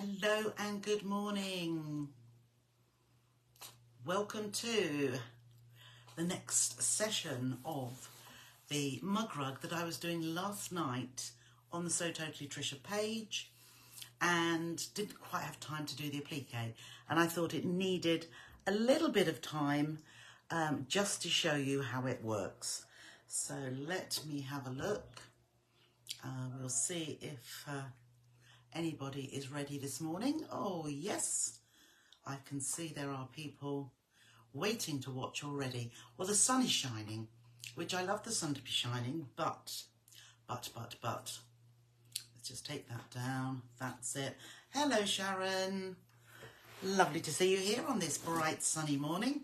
Hello and good morning. Welcome to the next session of the mug rug that I was doing last night on the So Totally Trisha page, and didn't quite have time to do the applique, and I thought it needed a little bit of time just to show you how it works. So let me have a look. We'll see if anybody is ready this morning. Oh yes, I can see there are people waiting to watch already. Well, the sun is shining, which I love the sun to be shining, but let's just take that down. That's it. Hello Sharon, lovely to see you here on this bright sunny morning.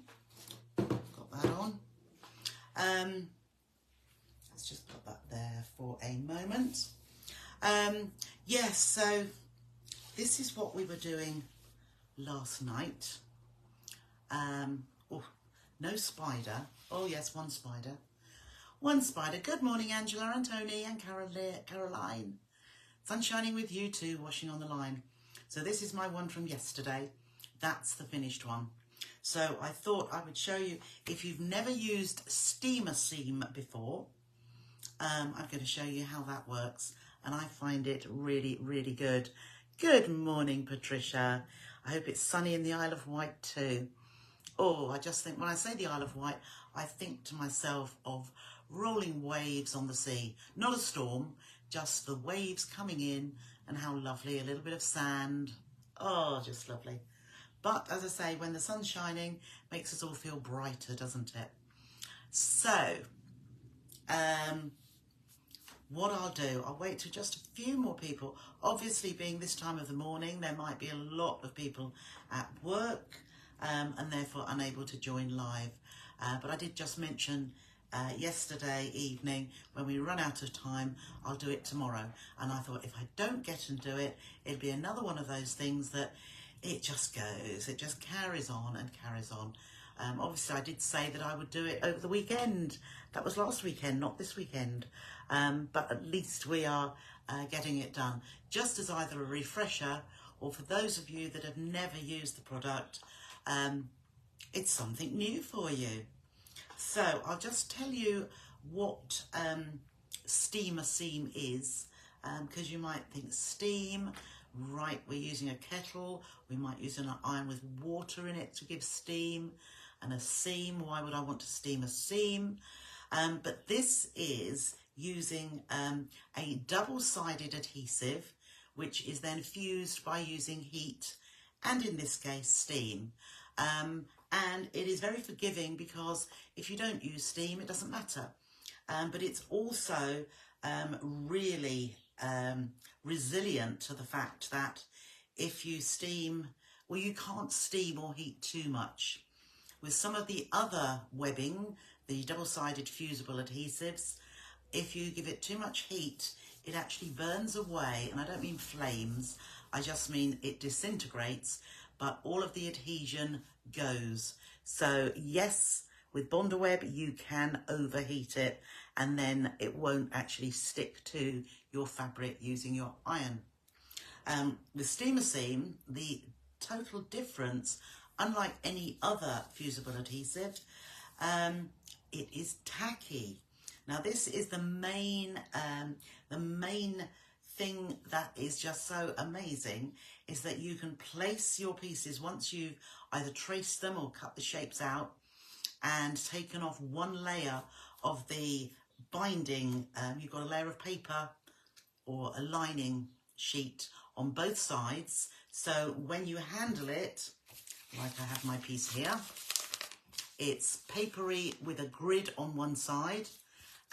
Got that on. Let's just put that there for a moment. Yes, so this is what we were doing last night. Oh, no spider. Oh yes, one spider. One spider. Good morning, Angela and Tony and Caroline. Sun shining with you too, washing on the line. So this is my one from yesterday. That's the finished one. So I thought I would show you, if you've never used steamer seam before, I'm going to show you how that works. And I find it really, really good. Good morning, Patricia. I hope it's sunny in the Isle of Wight too. Oh, I just think, when I say the Isle of Wight, I think to myself of rolling waves on the sea. Not a storm, just the waves coming in, and how lovely, a little bit of sand. Oh, just lovely. But as I say, when the sun's shining, makes us all feel brighter, doesn't it? So, what I'll do, I'll wait till just a few more people. Obviously, being this time of the morning, there might be a lot of people at work and therefore unable to join live. But I did just mention yesterday evening, when we run out of time, I'll do it tomorrow. And I thought, if I don't get and do it, it'll be another one of those things that it just goes, it just carries on and carries on. Obviously, I did say that I would do it over the weekend. That was last weekend, not this weekend. But at least we are getting it done. Just as either a refresher, or for those of you that have never used the product, it's something new for you. So I'll just tell you what steamer seam is, because you might think steam, right, we're using a kettle, we might use an iron with water in it to give steam, and a seam, why would I want to steam a seam? But this is using a double-sided adhesive, which is then fused by using heat, and in this case steam. And it is very forgiving, because if you don't use steam, it doesn't matter. But it's also really resilient to the fact that if you steam, well, you can't steam or heat too much. With some of the other webbing, the double-sided fusible adhesives, if you give it too much heat, it actually burns away, and I don't mean flames, I just mean it disintegrates, but all of the adhesion goes. So yes, with Bondaweb you can overheat it, and then it won't actually stick to your fabric using your iron. With steamer seam, the total difference, unlike any other fusible adhesive, it is tacky. Now this is the main thing that is just so amazing, is that you can place your pieces once you've either traced them or cut the shapes out and taken off one layer of the binding. You've got a layer of paper or a lining sheet on both sides, so when you handle it, like I have my piece here, it's papery with a grid on one side,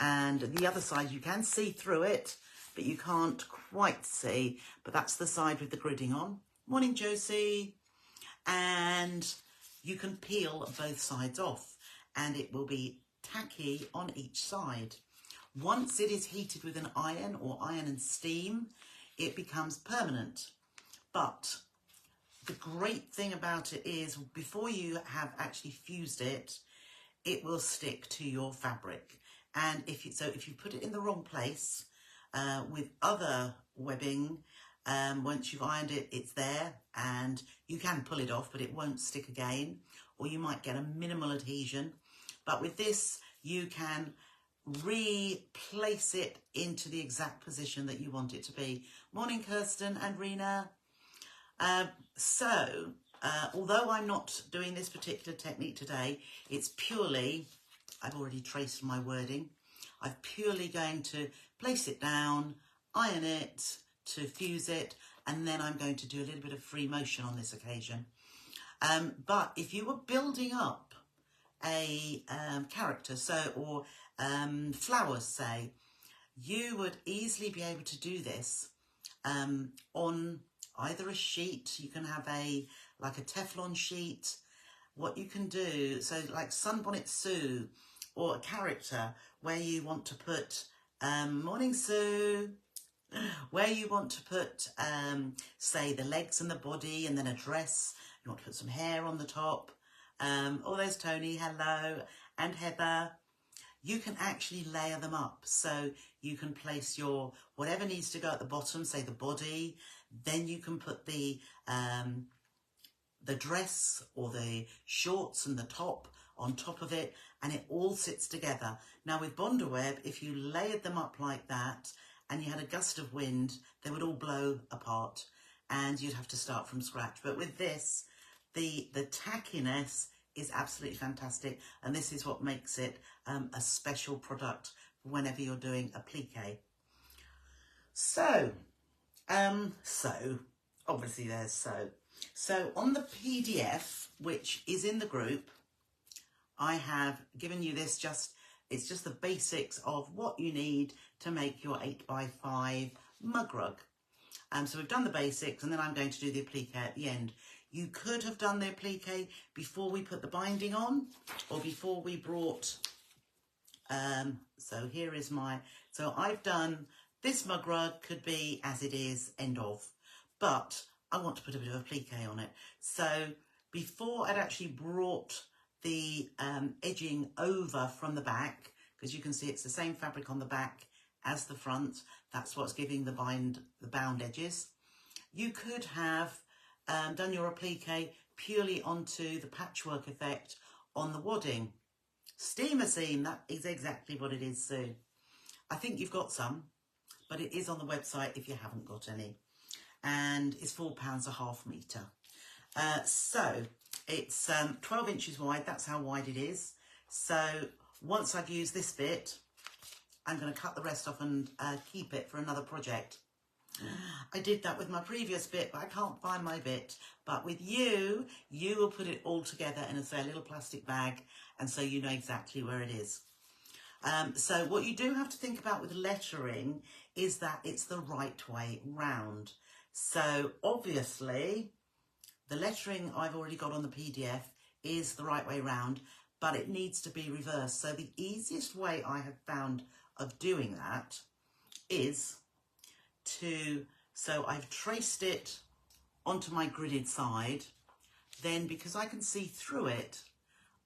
and the other side you can see through it, but you can't quite see, but that's the side with the gridding on. Morning, Josie. And you can peel both sides off, and it will be tacky on each side. Once it is heated with an iron or iron and steam, it becomes permanent. But the great thing about it is, before you have actually fused it, it will stick to your fabric. And if you put it in the wrong place with other webbing, Once you've ironed it, it's there, and you can pull it off, but it won't stick again, or you might get a minimal adhesion. But with this, you can replace it into the exact position that you want it to be. Morning, Kirsten and Rena. Although I'm not doing this particular technique today, it's purely, I've already traced my wording, I'm purely going to place it down, iron it, to fuse it, and then I'm going to do a little bit of free motion on this occasion. But if you were building up a character, or flowers, say, you would easily be able to do this on either a sheet. You can have like a Teflon sheet. What you can do, so like Sunbonnet Sue, or a character where you want to put, morning Sue, where you want to put, say, the legs and the body, and then a dress. You want to put some hair on the top. Oh, there's Tony, hello, and Heather. You can actually layer them up. So you can place your, whatever needs to go at the bottom, say the body, then you can put the dress or the shorts and the top on top of it, and it all sits together. Now with Bondaweb, if you layered them up like that and you had a gust of wind, they would all blow apart and you'd have to start from scratch. But with this, the tackiness is absolutely fantastic, and this is what makes it a special product whenever you're doing applique. So obviously there's so on the PDF, which is in the group, I have given you this, it's just the basics of what you need to make your 8x5 mug rug. So we've done the basics, and then I'm going to do the applique at the end. You could have done the applique before we put the binding on, or before we brought, so here is so I've done this mug rug, could be as it is, end of, but I want to put a bit of applique on it. So before I'd actually brought the edging over from the back, because you can see it's the same fabric on the back as the front, that's what's giving the bound edges. You could have done your applique purely onto the patchwork effect on the wadding. Steamer seam, that is exactly what it is, Sue. I think you've got some, but it is on the website if you haven't got any. And it's £4 a half metre. So it's 12 inches wide, that's how wide it is. So once I've used this bit, I'm going to cut the rest off and keep it for another project. I did that with my previous bit, but I can't find my bit. But with you will put it all together in a little plastic bag, and so you know exactly where it is. So what you do have to think about with lettering is that it's the right way round. So obviously the lettering I've already got on the PDF is the right way round, but it needs to be reversed. So the easiest way I have found of doing that is so I've traced it onto my gridded side, then because I can see through it,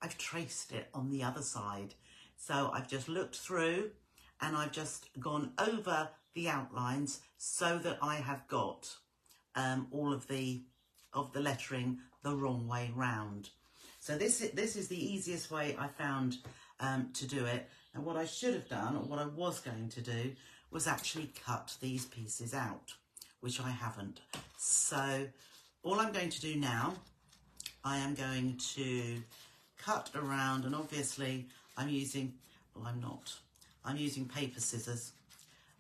I've traced it on the other side. So I've just looked through and I've just gone over the outlines so that I have got all of the lettering the wrong way round. So this is the easiest way I found to do it. And what I should have done, or what I was going to do, was actually cut these pieces out, which I haven't. So all I'm going to do now, I am going to cut around, and obviously I'm using, well, I'm using paper scissors,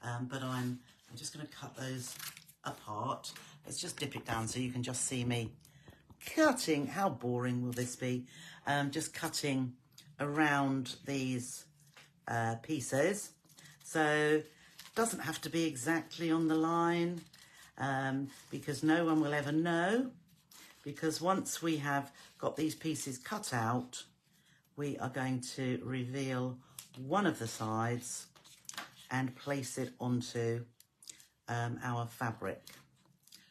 but I'm just going to cut those apart. Let's just dip it down so you can just see me cutting. How boring will this be? Just cutting around these pieces. So doesn't have to be exactly on the line, because no one will ever know, because once we have got these pieces cut out, we are going to reveal one of the sides and place it onto our fabric.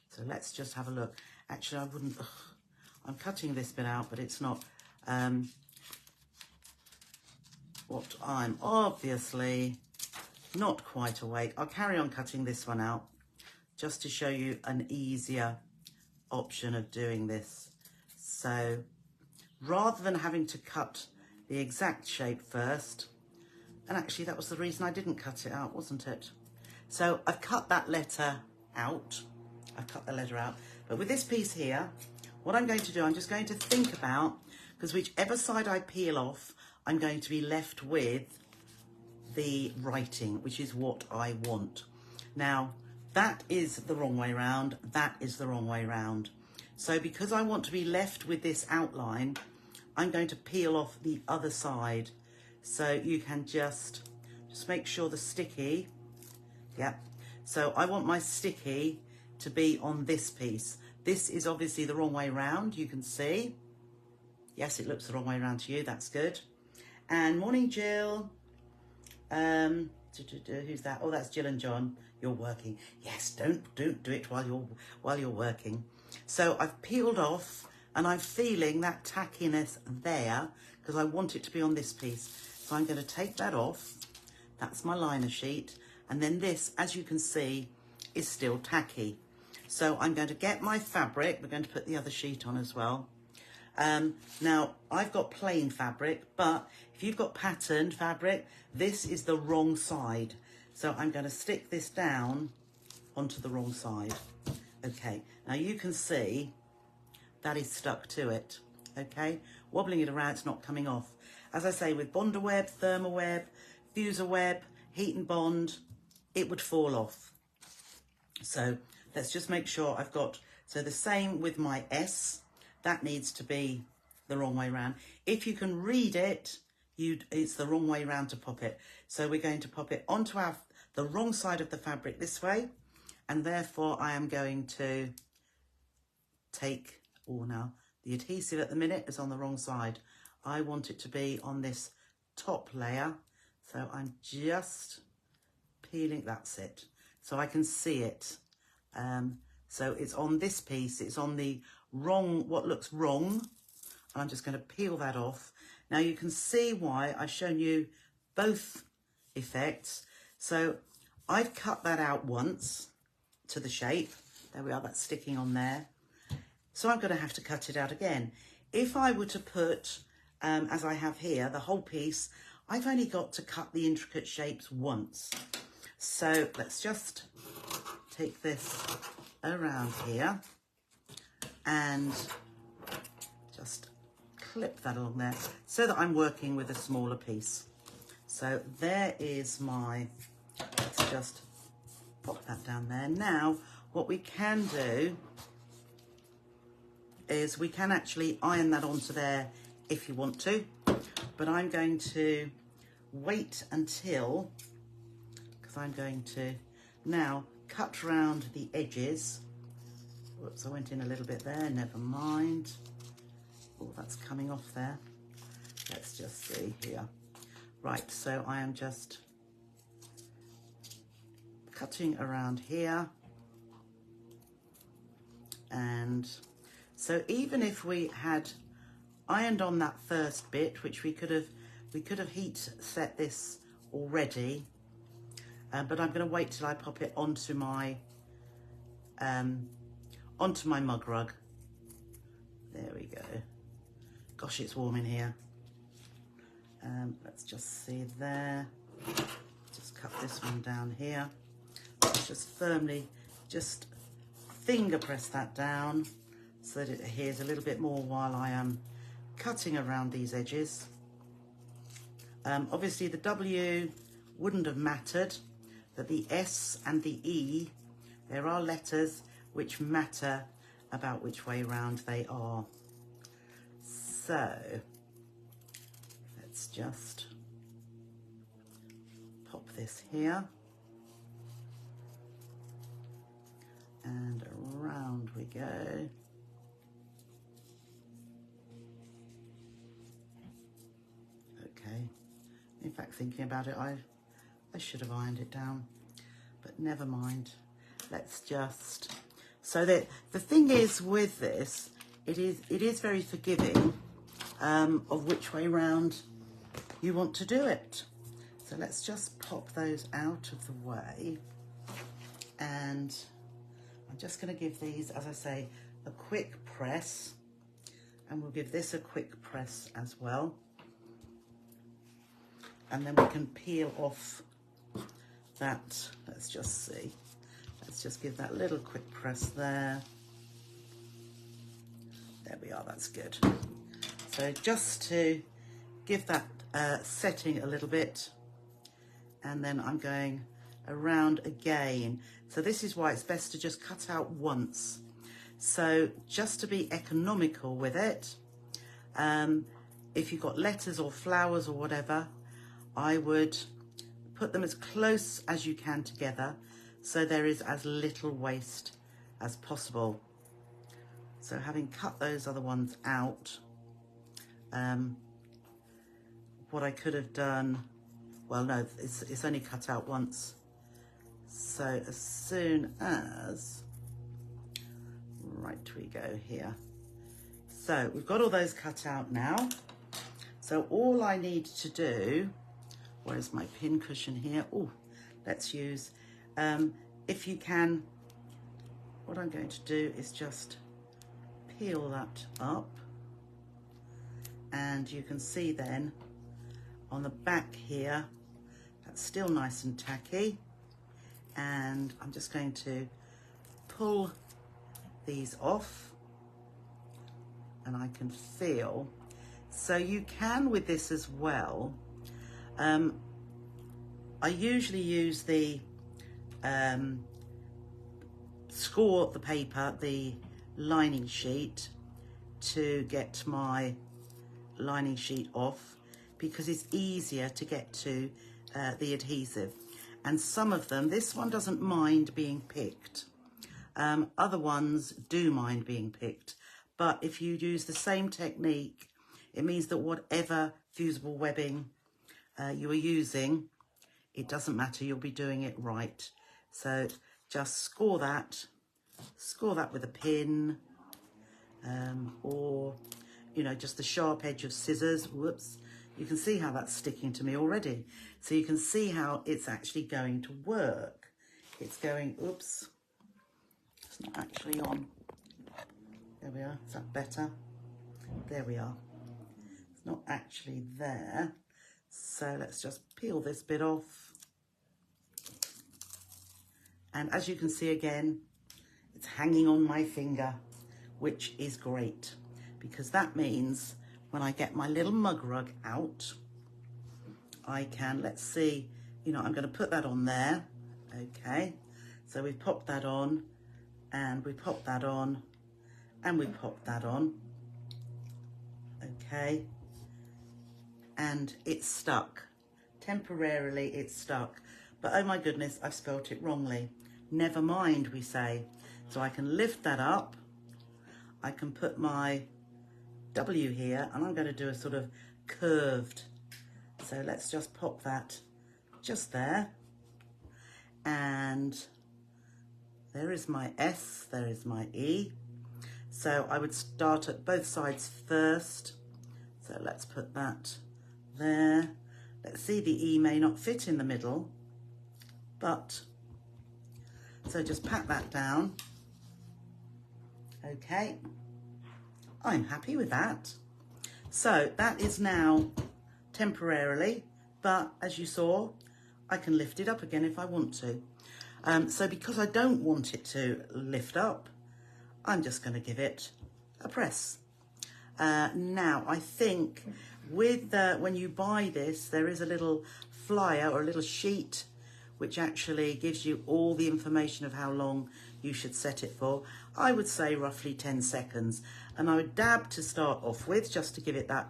So let's just have a look. Actually, I wouldn't, I'm cutting this bit out, but it's not what I'm obviously not quite awake. I'll carry on cutting this one out just to show you an easier option of doing this. So rather than having to cut the exact shape first, and actually that was the reason I didn't cut it out, wasn't it? So I've cut that letter out. I've cut the letter out. But with this piece here, what I'm going to do, I'm just going to think about, because whichever side I peel off, I'm going to be left with the writing, which is what I want. Now, that is the wrong way round. That is the wrong way round. So because I want to be left with this outline, I'm going to peel off the other side. So you can just make sure the sticky, yeah. So I want my sticky to be on this piece. This is obviously the wrong way round, you can see. Yes, it looks the wrong way around to you, that's good. And morning, Jill. Who's that? Oh, that's Jill and John. You're working. Yes, don't do it while you're working. So I've peeled off and I'm feeling that tackiness there because I want it to be on this piece. So I'm going to take that off. That's my liner sheet. And then this, as you can see, is still tacky. So I'm going to get my fabric. We're going to put the other sheet on as well. Now, I've got plain fabric, but if you've got patterned fabric, this is the wrong side. So I'm going to stick this down onto the wrong side. Okay, now you can see that is stuck to it. Okay, wobbling it around, it's not coming off. As I say, with Bondaweb, Thermoweb, fusible, heat and bond, it would fall off. So let's just make sure I've got, so the same with my S, that needs to be the wrong way round. If you can read it, it's the wrong way round to pop it. So we're going to pop it onto the wrong side of the fabric this way, and therefore I am going to take, oh now, the adhesive at the minute is on the wrong side. I want it to be on this top layer, so I'm just peeling, that's it. So I can see it. So it's on this piece, it's on the wrong, what looks wrong. I'm just going to peel that off. Now you can see why I've shown you both effects. So I've cut that out once to the shape. There we are, that's sticking on there. So I'm going to have to cut it out again. If I were to put, as I have here, the whole piece, I've only got to cut the intricate shapes once. So let's just take this around here and just clip that along there so that I'm working with a smaller piece. So there is my, let's just pop that down there. Now what we can do is we can actually iron that onto there if you want to, but I'm going to wait until, because I'm going to now cut round the edges. Whoops, I went in a little bit there, never mind. Oh, that's coming off there. Let's just see here. Right, so I am just cutting around here. And so even if we had ironed on that first bit, which we could have heat set this already, but I'm going to wait till I pop it onto my mug rug. There we go. Gosh, it's warm in here. Let's just see there. Just cut this one down here. Let's just firmly, just finger press that down so that it adheres a little bit more while I am cutting around these edges. Obviously the W wouldn't have mattered, but the S and the E, there are letters which matter about which way round they are. So let's just pop this here and around we go. Okay, in fact thinking about it, I should have ironed it down, but never mind. Let's just, so that the thing is with this, it is very forgiving of which way round you want to do it. So let's just pop those out of the way, and I'm just going to give these, as I say, a quick press, and we'll give this a quick press as well. And then we can peel off that, let's just see. Let's just give that little quick press there. There we are, that's good. So just to give that setting a little bit, and then I'm going around again. So this is why it's best to just cut out once. So just to be economical with it, if you've got letters or flowers or whatever, I would put them as close as you can together so there is as little waste as possible. So having cut those other ones out, what I could have done, well no, it's only cut out once. So as soon as, right we go here. So we've got all those cut out now. So all I need to do, where's my pin cushion here? Oh, let's use, if you can, what I'm going to do is just peel that up, and you can see then on the back here, that's still nice and tacky. And I'm just going to pull these off, and I can feel, so you can with this as well. I usually use the score the paper, the lining sheet, to get my lining sheet off, because it's easier to get to the adhesive. And some of them, this one doesn't mind being picked. Other ones do mind being picked. But if you use the same technique, it means that whatever fusible webbing you are using, it doesn't matter, you'll be doing it right. So just score that with a pin, or, you know, just the sharp edge of scissors. Whoops. You can see how that's sticking to me already. So you can see how it's actually going to work. It's going, oops, it's not actually on. There we are, is that better? There we are. It's not actually there. So let's just peel this bit off. And as you can see again, it's hanging on my finger, which is great, because that means when I get my little mug rug out, I can, let's see, you know, I'm going to put that on there. Okay, so we pop that on, and we pop that on, and we pop that on. Okay, and it's stuck. Temporarily it's stuck, but oh my goodness, I've spelt it wrongly. Never mind, we say. So I can lift that up, I can put my W here, and I'm going to do a sort of curved. So let's just pop that just there. And there is my S, there is my E. So I would start at both sides first. So let's put that there. Let's see, the E may not fit in the middle, but, so just pat that down. Okay. I'm happy with that. So that is now temporarily, but as you saw, I can lift it up again if I want to. So because I don't want it to lift up, I'm just going to give it a press. Now, I think with when you buy this, there is a little flyer or a little sheet which actually gives you all the information of how long you should set it for. I would say roughly 10 seconds. And I would dab to start off with, just to give it that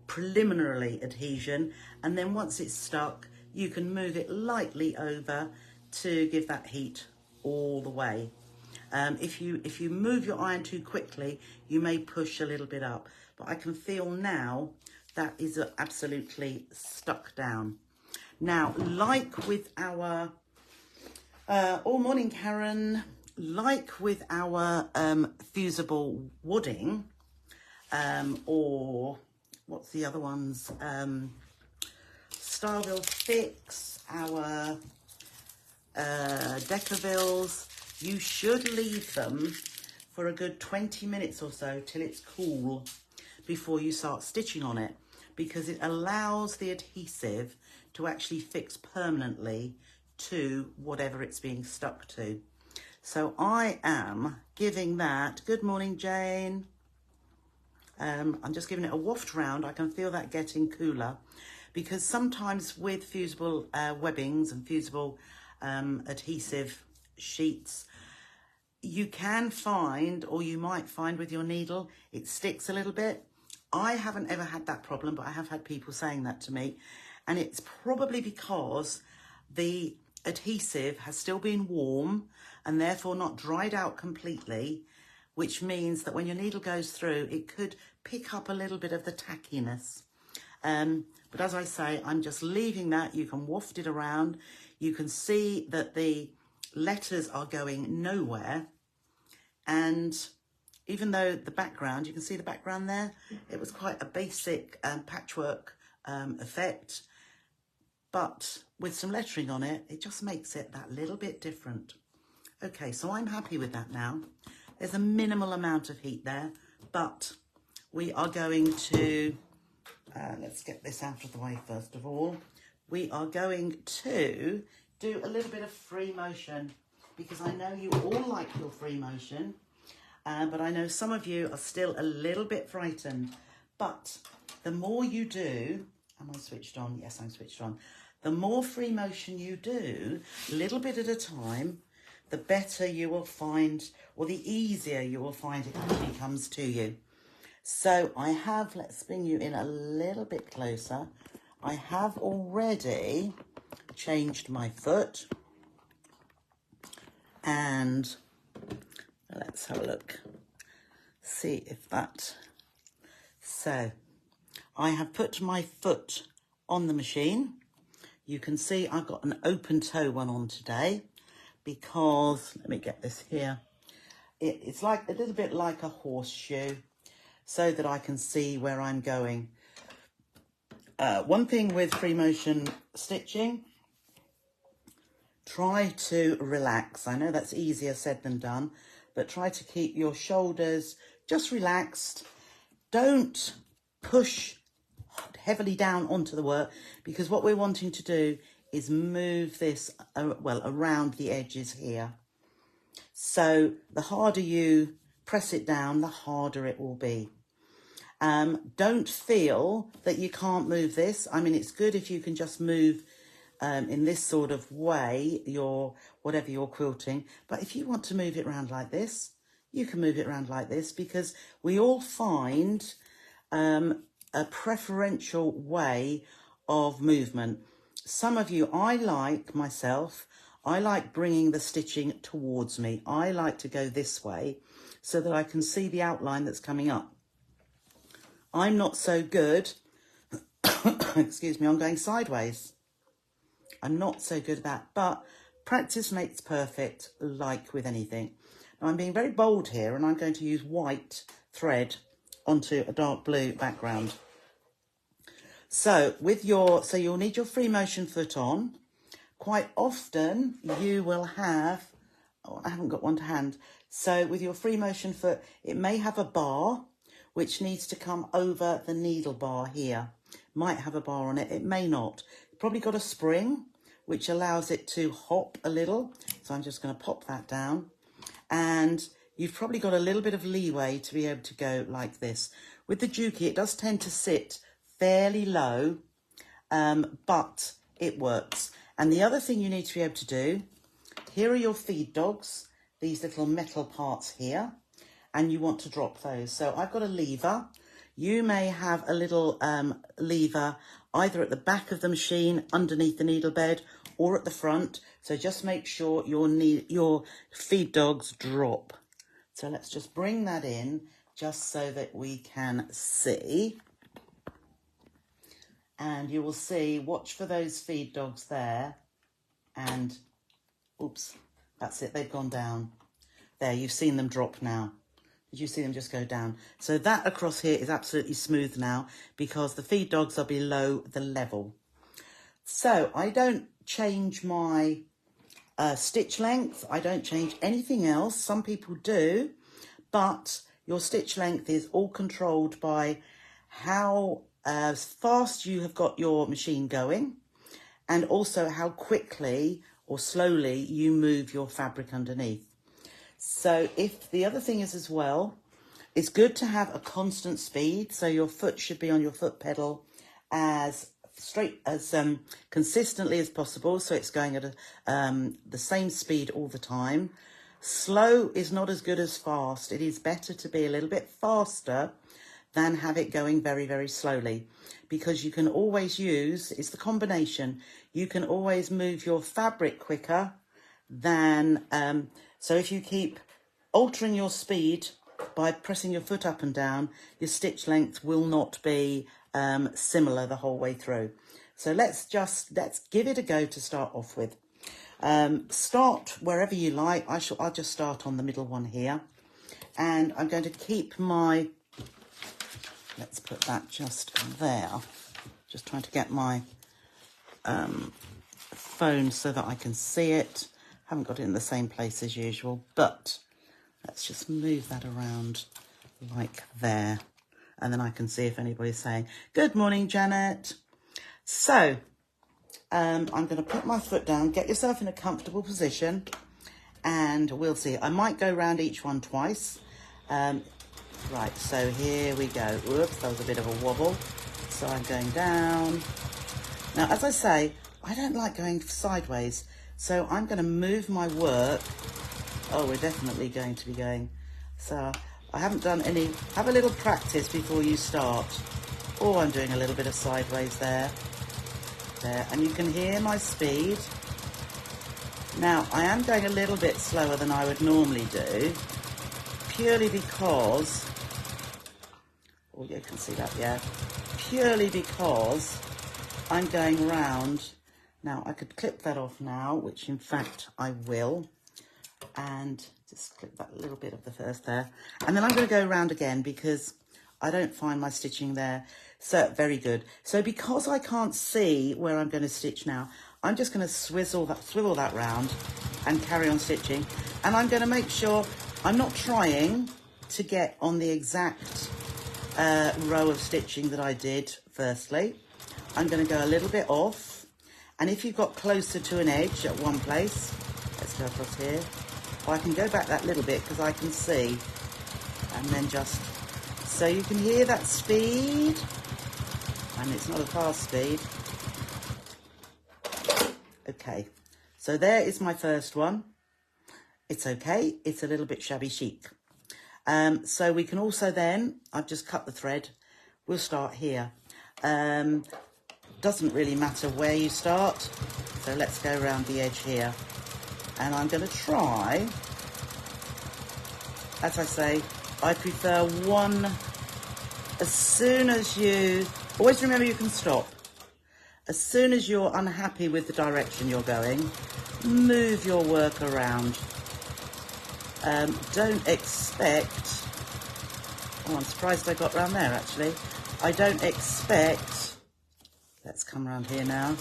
preliminary adhesion. And then once it's stuck, you can move it lightly over to give that heat all the way. If you move your iron too quickly, you may push a little bit up. But I can feel now that is absolutely stuck down. Now, like with our, all morning Karen, like with our fusible wooding, or what's the other ones? Starville Fix, our Decavilles, you should leave them for a good 20 minutes or so till it's cool before you start stitching on it, because it allows the adhesive to actually fix permanently to whatever it's being stuck to. So I am giving that, good morning Jane, I'm just giving it a waft round. I can feel that getting cooler, because sometimes with fusible webbings and fusible adhesive sheets, you can find, or you might find with your needle, it sticks a little bit. I haven't ever had that problem, but I have had people saying that to me. And it's probably because the adhesive has still been warm and therefore not dried out completely, which means that when your needle goes through, it could pick up a little bit of the tackiness. But as I say, I'm just leaving that. You can waft it around. You can see that the letters are going nowhere. And even though the background, you can see the background there, it was quite a basic patchwork effect. But with some lettering on it, it just makes it that little bit different. Okay, so I'm happy with that now. There's a minimal amount of heat there, but we are going to, let's get this out of the way first of all. We are going to do a little bit of free motion, because I know you all like your free motion, but I know some of you are still a little bit frightened. But the more you do, am I switched on? Yes, I'm switched on. The more free motion you do, a little bit at a time, the better you will find, or the easier you will find it actually comes to you. So I have, let's bring you in a little bit closer. I have already changed my foot, and let's have a look, see if that, so I have put my foot on the machine. You can see I've got an open toe one on today, because, let me get this here, it's like a little bit like a horseshoe, so that I can see where I'm going. One thing with free motion stitching, try to relax. I know that's easier said than done, but try to keep your shoulders just relaxed. Don't push heavily down onto the work, because what we're wanting to do is move this, well, around the edges here. So the harder you press it down, the harder it will be. Don't feel that you can't move this. I mean, it's good if you can just move in this sort of way, whatever you're quilting. But if you want to move it around like this, you can move it around like this, because we all find a preferential way of movement. Some of you, I like bringing the stitching towards me. I like to go this way so that I can see the outline that's coming up. I'm not so good, excuse me, I'm going sideways. I'm not so good at that, but practice makes perfect, like with anything. Now I'm being very bold here, and I'm going to use white thread onto a dark blue background. So you'll need your free motion foot on. Quite often you will have, oh, I haven't got one to hand. So with your free motion foot, it may have a bar which needs to come over the needle bar here. Might have a bar on it, it may not. Probably got a spring which allows it to hop a little. So I'm just going to pop that down. And you've probably got a little bit of leeway to be able to go like this. With the Juki, it does tend to sit fairly low, but it works. And the other thing you need to be able to do, here are your feed dogs, these little metal parts here, and you want to drop those. So I've got a lever. You may have a little lever either at the back of the machine, underneath the needle bed, or at the front. So just make sure your feed dogs drop. So let's just bring that in just so that we can see. And you will see, watch for those feed dogs there. And, oops, that's it, they've gone down. There, you've seen them drop now. Did you see them just go down? So that across here is absolutely smooth now, because the feed dogs are below the level. So I don't change my stitch length. I don't change anything else. Some people do, but your stitch length is all controlled by how fast you have got your machine going, and also how quickly or slowly you move your fabric underneath. So if the other thing is as well, it's good to have a constant speed. So your foot should be on your foot pedal as consistently as possible. So it's going at the same speed all the time. Slow is not as good as fast. It is better to be a little bit faster than have it going very, very slowly, because you can always use, it's the combination, you can always move your fabric quicker than, so if you keep altering your speed by pressing your foot up and down, your stitch length will not be similar the whole way through. So let's give it a go to start off with. Start wherever you like. I'll just start on the middle one here, and I'm going to keep my, let's put that just there. Just trying to get my phone so that I can see it. Haven't got it in the same place as usual, but let's just move that around like there. And then I can see if anybody's saying, good morning, Janet. So I'm going to put my foot down, get yourself in a comfortable position, and we'll see. I might go around each one twice. Right, so here we go. Whoops, that was a bit of a wobble. So I'm going down. Now, as I say, I don't like going sideways, so I'm going to move my work. Oh, we're definitely going to be going. So I haven't done any. Have a little practice before you start. Oh, I'm doing a little bit of sideways there. There, and you can hear my speed. Now, I am going a little bit slower than I would normally do, purely because, oh, you can see that, yeah, purely because I'm going round. Now, I could clip that off now, which in fact I will, and just clip that little bit of the first there, and then I'm going to go around again because I don't find my stitching there so very good. So because I can't see where I'm going to stitch now, I'm just going to swivel that round and carry on stitching. And I'm going to make sure I'm not trying to get on the exact row of stitching that I did firstly. I'm going to go a little bit off. And if you've got closer to an edge at one place, let's go across here. Or I can go back that little bit because I can see. And then just, so you can hear that speed. And it's not a fast speed. Okay, so there is my first one. It's okay, it's a little bit shabby chic. So we can also then, I've just cut the thread, we'll start here. Doesn't really matter where you start, so let's go around the edge here. And I'm going to try, as I say, I prefer one, as soon as you, always remember you can stop. As soon as you're unhappy with the direction you're going, move your work around. Don't expect, oh, I'm surprised I got round there actually. I don't expect, let's come around here now,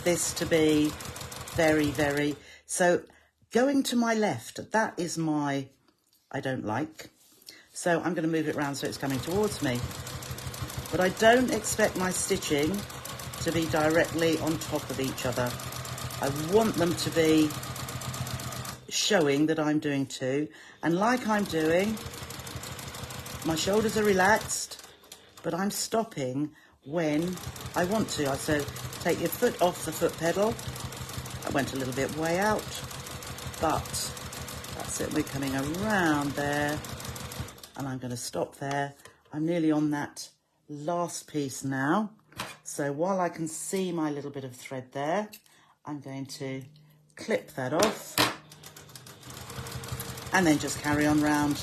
this to be very, very, so going to my left, that is my, I don't like. So I'm going to move it around so it's coming towards me. But I don't expect my stitching to be directly on top of each other. I want them to be showing that I'm doing two. And like I'm doing, my shoulders are relaxed, but I'm stopping when I want to. So take your foot off the foot pedal. I went a little bit way out, but that's it. We're coming around there, and I'm going to stop there. I'm nearly on that last piece now. So while I can see my little bit of thread there, I'm going to clip that off and then just carry on round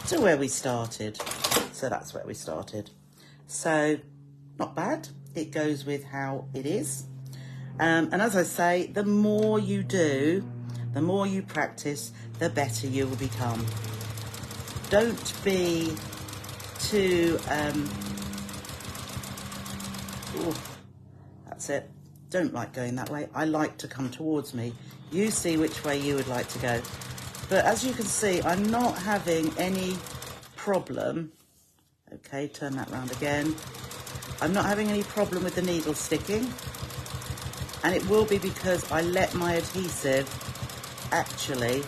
to where we started. So that's where we started. So not bad. It goes with how it is. And as I say, the more you do, the more you practice, the better you will become. Don't be too, ooh, that's it. don't like going that way. I like to come towards me. You see which way you would like to go. But as you can see, I'm not having any problem. Okay, turn that round again. I'm not having any problem with the needle sticking. And it will be because I let my adhesive actually...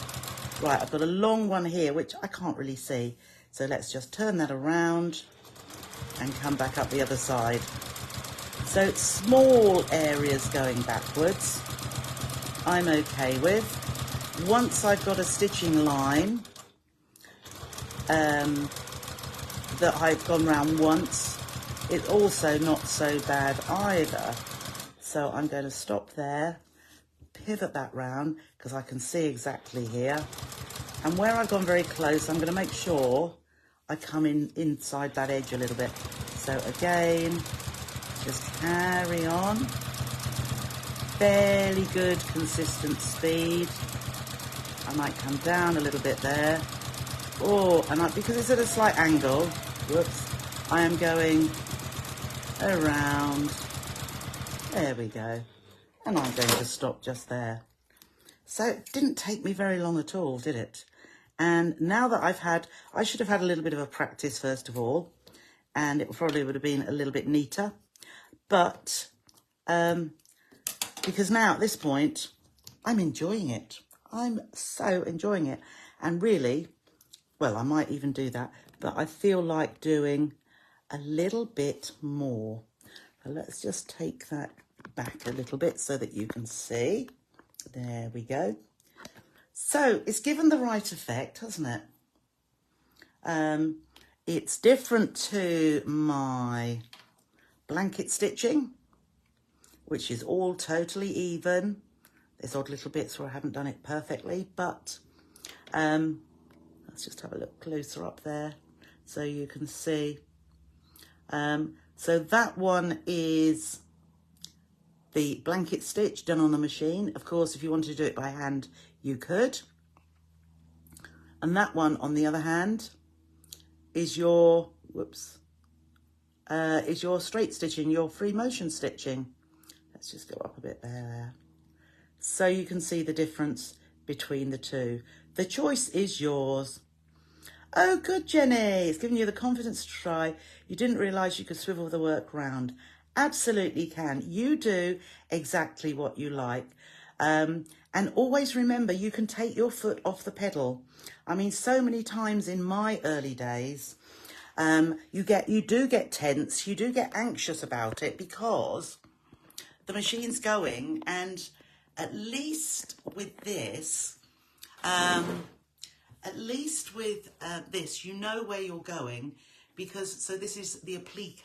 Right, I've got a long one here, which I can't really see. So let's just turn that around and come back up the other side. So it's small areas going backwards, I'm okay with. Once I've got a stitching line that I've gone round once, it's also not so bad either. So I'm going to stop there, pivot that round because I can see exactly here. And where I've gone very close, I'm going to make sure I come in inside that edge a little bit. So again, just carry on. Fairly good consistent speed. I might come down a little bit there. Oh, and because it's at a slight angle, whoops, I am going around. There we go. And I'm going to stop just there. So it didn't take me very long at all, did it? And now that I should have had a little bit of a practice first of all, and it probably would have been a little bit neater. But because now at this point, I'm enjoying it. I'm so enjoying it. And really, well, I might even do that, but I feel like doing a little bit more. So let's just take that back a little bit so that you can see. There we go. So it's given the right effect, hasn't it? It's different to my blanket stitching, which is all totally even. There's odd little bits where I haven't done it perfectly, but let's just have a look closer up there so you can see. So that one is the blanket stitch done on the machine. Of course, if you wanted to do it by hand, you could. And that one, on the other hand, is your, is your straight stitching, your free motion stitching. Let's just go up a bit there. So you can see the difference between the two. The choice is yours. Oh, good, Jenny. It's given you the confidence to try. You didn't realise you could swivel the work round. Absolutely can. You do exactly what you like. And always remember, you can take your foot off the pedal. I mean, so many times in my early days, you do get tense, you do get anxious about it because the machine's going, and at least with this, you know where you're going, because, so this is the applique.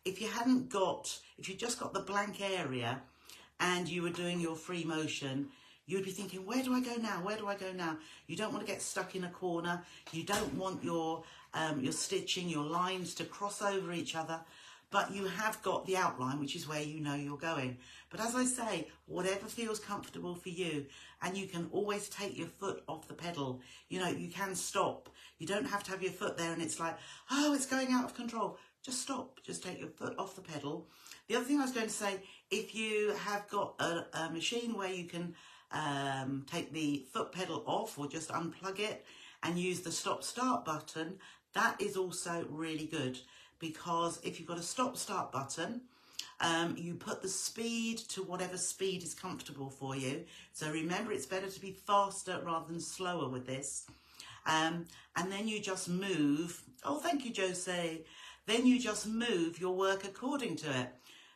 If you just got the blank area and you were doing your free motion, you'd be thinking, where do I go now? Where do I go now? You don't want to get stuck in a corner. You don't want your stitching, your lines to cross over each other, but you have got the outline, which is where you know you're going. But as I say, whatever feels comfortable for you, and you can always take your foot off the pedal. You know, you can stop. You don't have to have your foot there and it's like, oh, it's going out of control. Just stop, just take your foot off the pedal. The other thing I was going to say, if you have got a machine where you can take the foot pedal off or just unplug it and use the stop-start button, that is also really good, because if you've got a stop-start button, you put the speed to whatever speed is comfortable for you. So remember, it's better to be faster rather than slower with this. And then you just move. Oh, thank you, Josie. Then you just move your work according to it.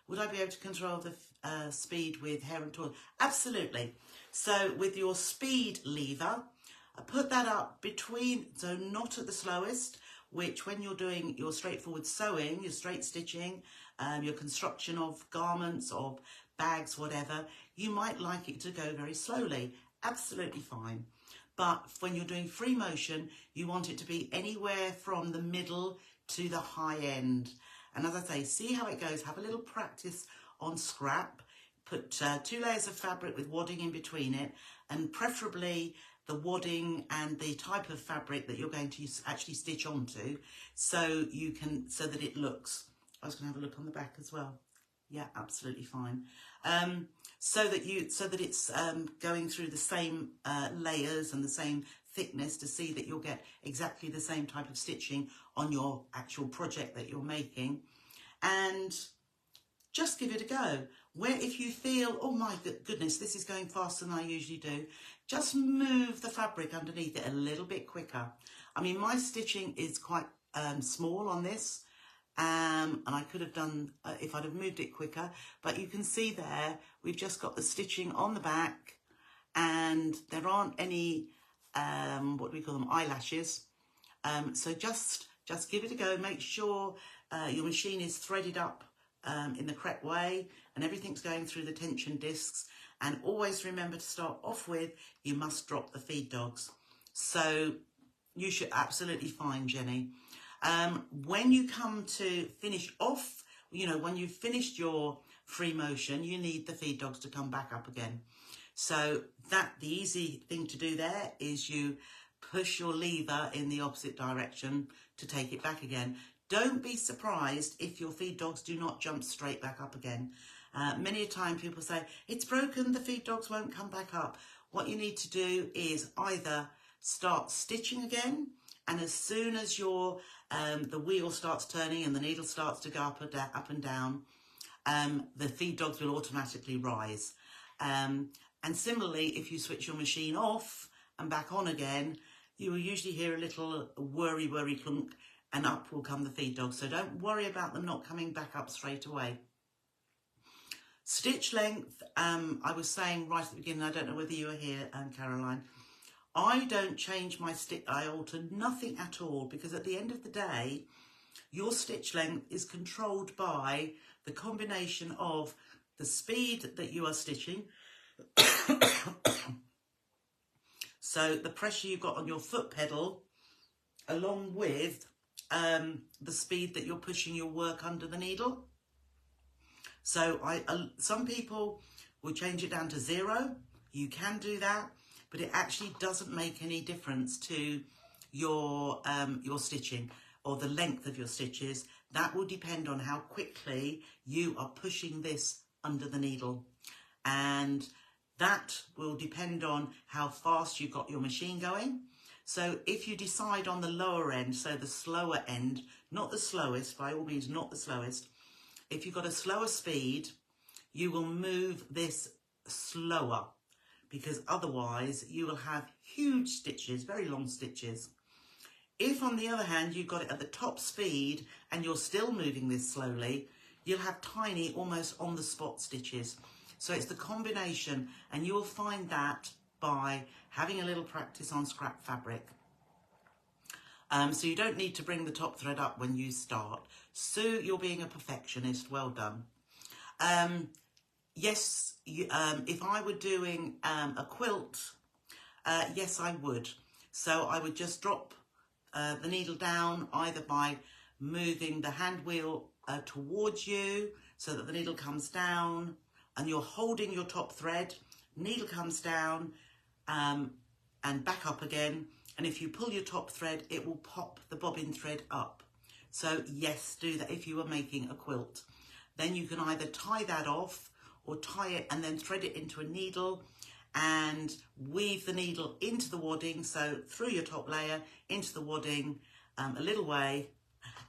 Would I be able to control the speed with hair and tool? Absolutely. So with your speed lever, put that up between, so not at the slowest, which when you're doing your straightforward sewing, your straight stitching, your construction of garments, of bags, whatever, you might like it to go very slowly. Absolutely fine. But when you're doing free motion, you want it to be anywhere from the middle to the high end. And as I say, see how it goes. Have a little practice on scrap. Put 2 layers of fabric with wadding in between it, and preferably the wadding and the type of fabric that you're going to actually stitch onto, so that it looks. I was going to have a look on the back as well. Yeah, absolutely fine. So that it's going through the same layers and the same thickness to see that you'll get exactly the same type of stitching on your actual project that you're making. And just give it a go. Where if you feel, oh my goodness, this is going faster than I usually do, just move the fabric underneath it a little bit quicker. I mean, my stitching is quite small on this, and I could have done if I'd have moved it quicker, but you can see there we've just got the stitching on the back, and there aren't any what do we call them, eyelashes. So just give it a go. Make sure your machine is threaded up in the correct way and everything's going through the tension discs. And always remember to start off with, you must drop the feed dogs. So you should absolutely fine, Jenny. When you come to finish off, you know, when you've finished your free motion, you need the feed dogs to come back up again. So the easy thing to do there is you push your lever in the opposite direction to take it back again. Don't be surprised if your feed dogs do not jump straight back up again. Many a time people say, it's broken, the feed dogs won't come back up. What you need to do is either start stitching again, and as soon as your the wheel starts turning and the needle starts to go up and down, the feed dogs will automatically rise. And similarly, if you switch your machine off and back on again, you will usually hear a little whirry clunk, and up will come the feed dogs. So don't worry about them not coming back up straight away. Stitch length, I was saying right at the beginning, I don't know whether you were here, Caroline, I don't change my stitch, I alter nothing at all, because at the end of the day, your stitch length is controlled by the combination of the speed that you are stitching, so the pressure you've got on your foot pedal, along with the speed that you're pushing your work under the needle. So some people will change it down to 0. You can do that, but it actually doesn't make any difference to your stitching or the length of your stitches. That will depend on how quickly you are pushing this under the needle, and that will depend on how fast you've got your machine going. So if you decide on the lower end, so the slower end, not the slowest, by all means not the slowest, if you've got a slower speed, you will move this slower, because otherwise you will have huge stitches, very long stitches. If on the other hand you've got it at the top speed and you're still moving this slowly, you'll have tiny, almost on the spot stitches. So it's the combination, and you will find that by having a little practice on scrap fabric. So you don't need to bring the top thread up when you start. Sue, you're being a perfectionist. Well done. Yes, if I were doing a quilt, yes, I would. So I would just drop the needle down, either by moving the hand wheel towards you so that the needle comes down and you're holding your top thread, needle comes down and back up again. And if you pull your top thread, it will pop the bobbin thread up. So yes, do that if you were making a quilt. Then you can either tie that off or tie it and then thread it into a needle and weave the needle into the wadding. So through your top layer, into the wadding a little way,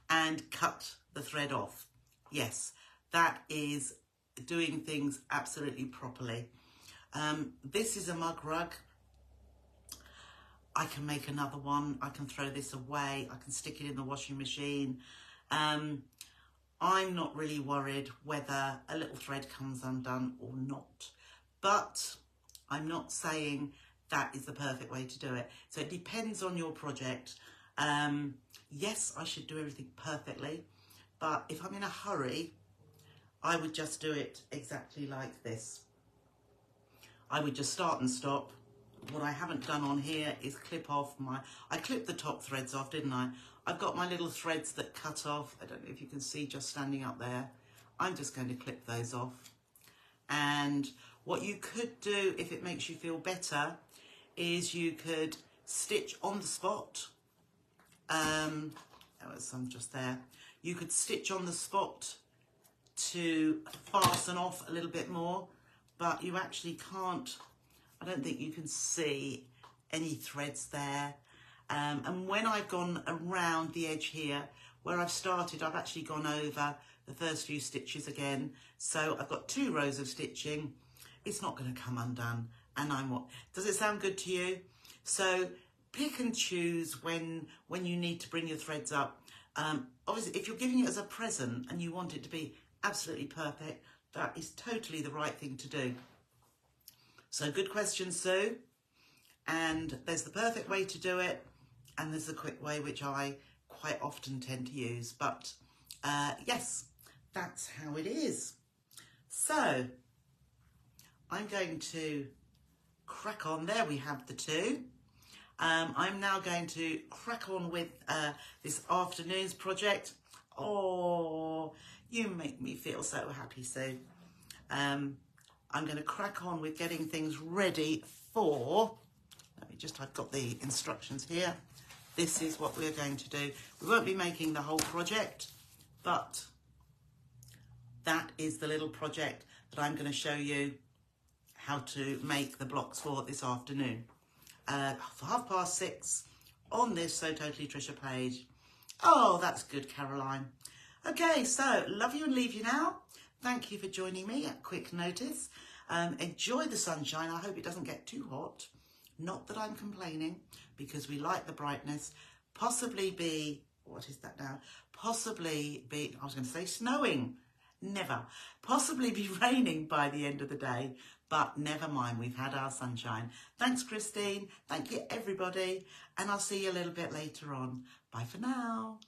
and cut the thread off. Yes, that is doing things absolutely properly. This is a mug rug. I can make another one. I can throw this away. I can stick it in the washing machine. I'm not really worried whether a little thread comes undone or not. But I'm not saying that is the perfect way to do it. So it depends on your project. Yes, I should do everything perfectly. But if I'm in a hurry, I would just do it exactly like this. I would just start and stop. What I haven't done on here is clip off I clipped the top threads off, didn't I? I've got my little threads that cut off. I don't know if you can see just standing up there. I'm just going to clip those off. And what you could do, if it makes you feel better, is you could stitch on the spot. There was some just there. You could stitch on the spot to fasten off a little bit more, but you actually can't, I don't think you can see any threads there. And when I've gone around the edge here, where I've started, I've actually gone over the first few stitches again. So I've got 2 rows of stitching. It's not going to come undone. And does it sound good to you? So pick and choose when you need to bring your threads up. Obviously, if you're giving it as a present and you want it to be absolutely perfect, that is totally the right thing to do. So good question, Sue. And there's the perfect way to do it, and there's the quick way, which I quite often tend to use. But yes, that's how it is. So I'm going to crack on. There we have the 2. I'm now going to crack on with this afternoon's project. Oh, you make me feel so happy, Sue. I'm going to crack on with getting things ready for, I've got the instructions here. This is what we're going to do. We won't be making the whole project, but that is the little project that I'm going to show you how to make the blocks for this afternoon. For 6:30 on this So Totally Trisha page. Oh, that's good, Caroline. Okay, so love you and leave you now. Thank you for joining me at quick notice. Enjoy the sunshine. I hope it doesn't get too hot. Not that I'm complaining, because we like the brightness. Possibly be, what is that now? Possibly be, I was going to say snowing. Never. Possibly be raining by the end of the day, but never mind. We've had our sunshine. Thanks, Christine. Thank you, everybody. And I'll see you a little bit later on. Bye for now.